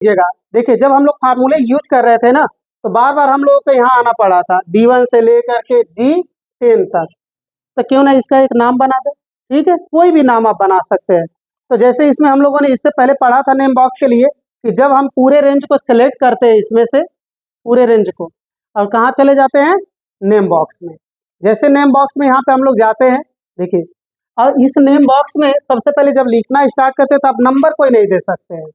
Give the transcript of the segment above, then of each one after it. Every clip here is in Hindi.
लीजिएगा, देखिए जब हम लोग फार्मूले यूज कर रहे थे ना, तो बार बार हम लोगों को यहाँ आना पड़ा था, B1 से लेकर के G10 तक। तो क्यों ना इसका एक नाम बना दे, ठीक है, कोई भी नाम आप बना सकते हैं। तो जैसे इसमें हम लोगों ने इससे पहले पढ़ा था नेम बॉक्स के लिए कि जब हम पूरे रेंज को सिलेक्ट करते हैं, इसमें से पूरे रेंज को, और कहाँ चले जाते हैं, नेम बॉक्स में। जैसे नेम बॉक्स में यहाँ पे हम लोग जाते हैं, देखिए, और इस नेम बॉक्स में सबसे पहले जब लिखना स्टार्ट करते हैं तो आप नंबर कोई नहीं दे सकते हैं।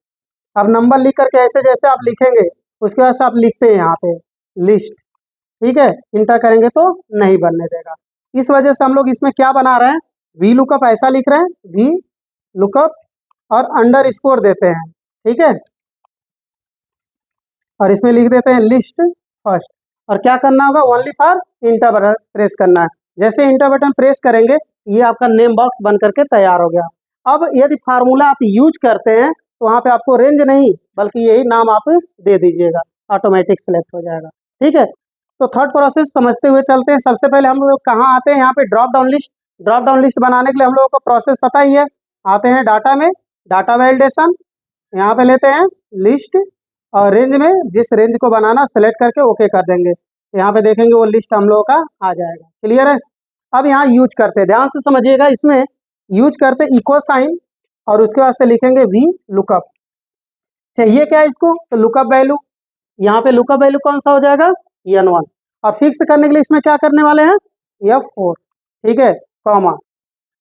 अब नंबर लिख करके ऐसे जैसे आप लिखेंगे, उसके बाद से आप लिखते हैं यहाँ पे लिस्ट, ठीक है, इंटर करेंगे तो नहीं बनने देगा। इस वजह से हम लोग इसमें क्या बना रहे हैं, वी लुकअप ऐसा लिख रहे हैं, वी लुकअप और अंडर स्कोर देते हैं, ठीक है, और इसमें लिख देते हैं लिस्ट फर्स्ट। और क्या करना होगा, only for inter button press करना है। जैसे इंटर बटन प्रेस करेंगे, ये आपका नेम बॉक्स बन करके तैयार हो गया। अब यदि फार्मूला आप यूज करते हैं तो वहाँ पे आपको रेंज नहीं बल्कि यही नाम आप दे दीजिएगा, ऑटोमेटिक सेलेक्ट हो जाएगा, ठीक है। तो थर्ड प्रोसेस समझते हुए चलते हैं। सबसे पहले हम लोग कहाँ आते हैं, यहाँ पे drop down list. Drop down list बनाने के लिए हम लोगों को प्रोसेस पता ही है। आते हैं डाटा में, डाटा वैलिडेशन, यहाँ पे लेते हैं लिस्ट, और रेंज में जिस रेंज को बनाना सेलेक्ट करके ओके कर देंगे। यहाँ पे देखेंगे वो लिस्ट हम लोगों का आ जाएगा, क्लियर है। अब यहाँ यूज करते हैं, ध्यान से समझिएगा, इसमें यूज करते इक्वल साइन और उसके बाद से लिखेंगे वी लुकअप। चाहिए क्या इसको, तो लुकअप वैल्यू, यहाँ पे लुकअप वैल्यू कौन सा हो जाएगा, N1, और फिक्स करने के लिए इसमें क्या करने वाले हैं, F4, ठीक है, कॉमा।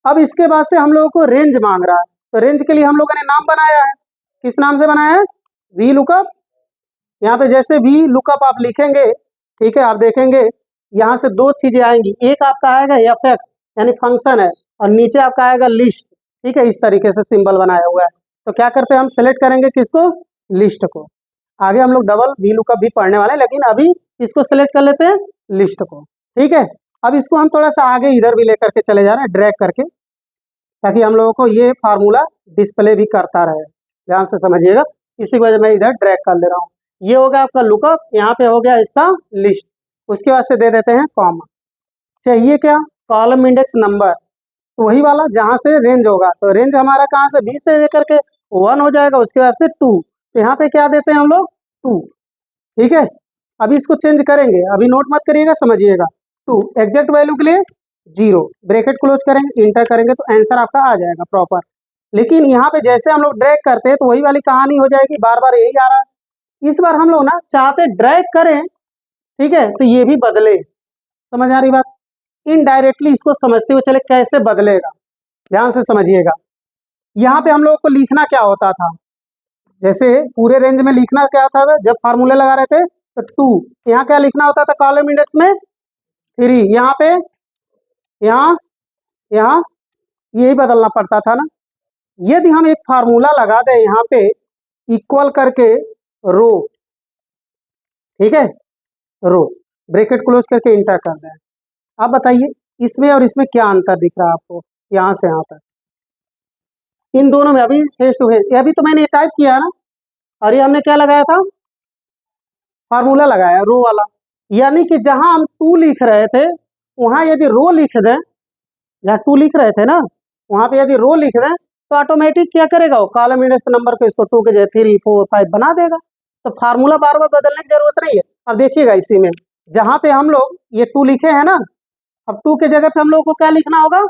अब इसके बाद से हम लोगों को रेंज मांग रहा है, तो रेंज के लिए हम लोगों ने नाम बनाया है, किस नाम से बनाया है, वी लुकअप। यहाँ पे जैसे वी लुकअप आप लिखेंगे, ठीक है, आप देखेंगे यहाँ से दो चीजें आएंगी, एक आपका आएगा fx यानी फंक्शन है, और नीचे आपका आएगा लिस्ट, ठीक है, इस तरीके से सिंबल बनाया हुआ है। तो क्या करते हैं, हम सेलेक्ट करेंगे किसको, लिस्ट को। आगे हम लोग डबल वी लुकअप भी पढ़ने वाले हैं, लेकिन अभी इसको सेलेक्ट कर लेते हैं, लिस्ट को, ठीक है। अब इसको हम थोड़ा सा आगे इधर भी लेकर के चले जा रहे हैं, ड्रैग करके, ताकि हम लोगों को ये फार्मूला डिस्प्ले भी करता रहे। ध्यान से समझिएगा, इसी वजह मैं इधर ड्रैग कर ले रहा हूँ। ये हो गया आपका लुकअप, यहाँ पे हो गया इसका लिस्ट। उसके बाद से दे देते हैं कॉमा। चाहिए क्या, कॉलम इंडेक्स नंबर, तो वही वाला जहाँ से रेंज होगा, तो रेंज हमारा कहाँ से 20 से लेकर के 1 हो जाएगा, उसके बाद से 2, तो यहाँ पे क्या देते हैं हम लोग, 2, ठीक है। अभी इसको चेंज करेंगे, अभी नोट मत करिएगा, समझिएगा। 2 एग्जैक्ट वैल्यू के लिए 0, ब्रैकेट क्लोज करेंगे, इंटर करेंगे तो आंसर आपका आ जाएगा प्रॉपर। लेकिन यहाँ पे जैसे हम लोग ड्रैग करते हैं तो वही वाली कहानी हो जाएगी, बार बार यही आ रहा है। इस बार हम लोग ना चाहते ड्रैग करें, ठीक है, तो ये भी बदले, समझ आ रही बात, इनडायरेक्टली इसको समझते हुए चले कैसे बदलेगा, ध्यान से समझिएगा। यहाँ पे हम लोगों को लिखना क्या होता था, जैसे पूरे रेंज में लिखना क्या होता था, जब फार्मूले लगा रहे थे तो 2, यहाँ क्या लिखना होता था, कॉलम इंडेक्स में 3, यहाँ पे, यहाँ, यहाँ, यही बदलना पड़ता था ना। यदि हम एक फार्मूला लगा दें यहाँ पे इक्वल करके रो, ठीक है, रो, ब्रैकेट क्लोज करके इंटर कर दें, आप बताइए इसमें और इसमें क्या अंतर दिख रहा है आपको, यहाँ से यहाँ तक, इन दोनों में अभी फेस टू फेस, अभी तो मैंने टाइप किया ना, और ये हमने क्या लगाया था, फार्मूला लगाया रो वाला। यानी कि जहां हम 2 लिख रहे थे वहां यदि रो लिख दें, जहाँ 2 लिख रहे थे ना वहां पे यदि रो लिख दें तो ऑटोमेटिक क्या करेगा, वो कॉलम इंडेक्स नंबर को इसको 2 के जगह 3, 4, 5 बना देगा। तो फार्मूला बार बार बदलने की जरूरत नहीं है। अब देखिएगा इसी में जहां पे हम लोग ये 2 लिखे हैं ना, अब 2 के जगह पे हम लोग को क्या लिखना होगा,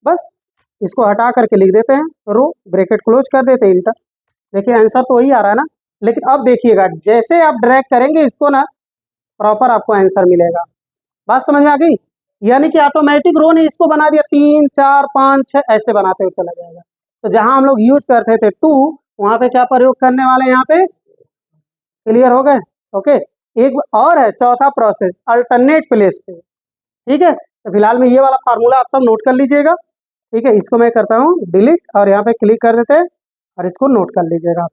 बस इसको हटा करके लिख देते हैं रो, ब्रैकेट क्लोज कर देते हैं, इंटर। देखिए आंसर तो वही आ रहा है ना। लेकिन अब देखिएगा जैसे आप ड्रैग करेंगे इसको ना, प्रॉपर आपको आंसर मिलेगा। बात समझ में आ गई, यानी कि ऑटोमेटिक रो ने इसको बना दिया 3, 4, 5, 6 ऐसे बनाते हुए चला जाएगा। तो जहां हम लोग यूज करते थे 2, वहां पे क्या प्रयोग करने वाले यहाँ पे, क्लियर हो गए, ओके। एक और है चौथा प्रोसेस, अल्टरनेट प्लेस पे, ठीक है। तो फिलहाल में ये वाला फार्मूला आप सब नोट कर लीजिएगा, ठीक है। इसको मैं करता हूँ डिलीट, और यहाँ पे क्लिक कर देते हैं और इसको नोट कर लीजिएगा आप।